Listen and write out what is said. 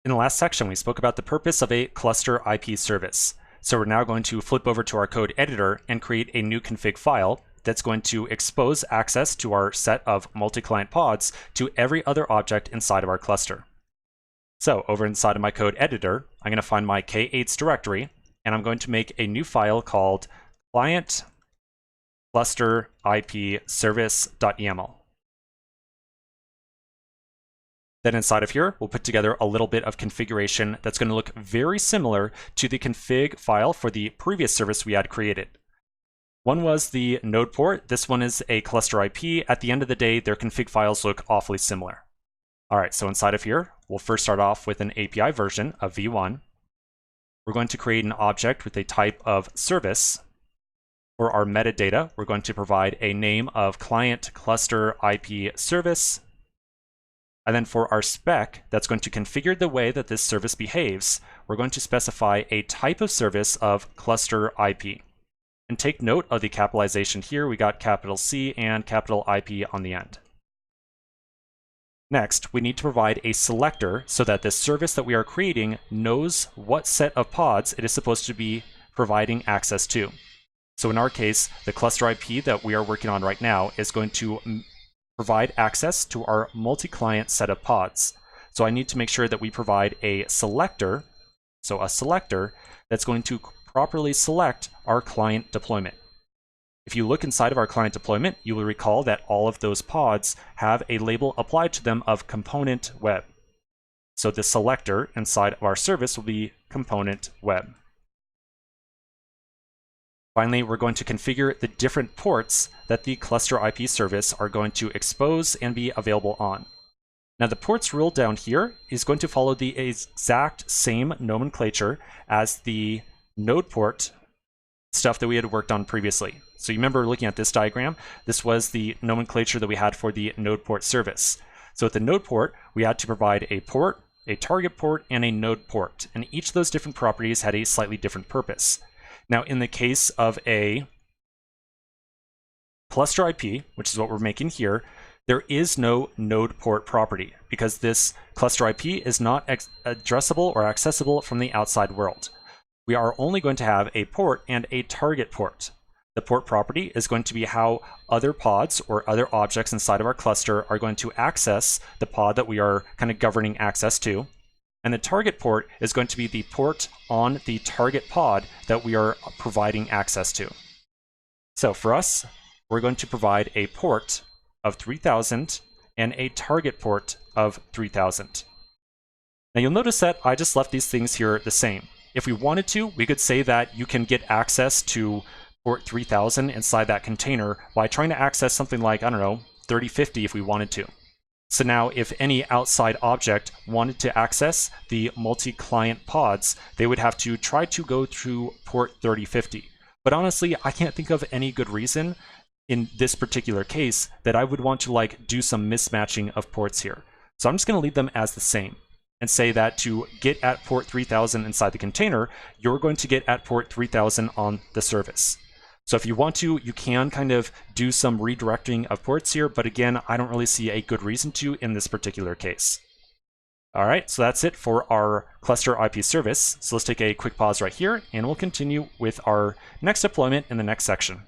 In the last section, we spoke about the purpose of a cluster IP service. So we're now going to flip over to our code editor and create a new config file that's going to expose access to our set of multi-client pods to every other object inside of our cluster. So over inside of my code editor, I'm going to find my K8s directory, and I'm going to make a new file called client cluster IP service.yaml. Then inside of here, we'll put together a little bit of configuration that's going to look very similar to the config file for the previous service we had created. One was the node port. This one is a cluster IP. At the end of the day, their config files look awfully similar. All right, so inside of here, we'll first start off with an API version of v1. We're going to create an object with a type of service. For our metadata, we're going to provide a name of client cluster IP service. And then for our spec that's going to configure the way that this service behaves, we're going to specify a type of service of cluster IP. And take note of the capitalization here. We got capital C and capital IP on the end. Next, we need to provide a selector so that this service that we are creating knows what set of pods it is supposed to be providing access to. So in our case, the cluster IP that we are working on right now is going to provide access to our multi-client set of pods. So I need to make sure that we provide a selector, so a selector that's going to properly select our client deployment. If you look inside of our client deployment, you will recall that all of those pods have a label applied to them of component web. So the selector inside of our service will be component web. Finally, we're going to configure the different ports that the cluster IP service are going to expose and be available on. Now the ports rule down here is going to follow the exact same nomenclature as the node port stuff that we had worked on previously. So you remember looking at this diagram, this was the nomenclature that we had for the node port service. So with the node port, we had to provide a port, a target port, and a node port. And each of those different properties had a slightly different purpose. Now, in the case of a cluster IP, which is what we're making here, there is no node port property because this cluster IP is not addressable or accessible from the outside world. We are only going to have a port and a target port. The port property is going to be how other pods or other objects inside of our cluster are going to access the pod that we are kind of governing access to. And the target port is going to be the port on the target pod that we are providing access to. So for us, we're going to provide a port of 3000 and a target port of 3000. Now you'll notice that I just left these things here the same. If we wanted to, we could say that you can get access to port 3000 inside that container by trying to access something like, I don't know, 3050 if we wanted to. So now if any outside object wanted to access the multi-client pods, they would have to try to go through port 3050. But honestly, I can't think of any good reason in this particular case that I would want to do some mismatching of ports here. So I'm just going to leave them as the same and say that to get at port 3000 inside the container, you're going to get at port 3000 on the service. So if you want to, you can kind of do some redirecting of ports here, but again, I don't really see a good reason to in this particular case. All right, so that's it for our cluster IP service. So let's take a quick pause right here, and we'll continue with our next deployment in the next section.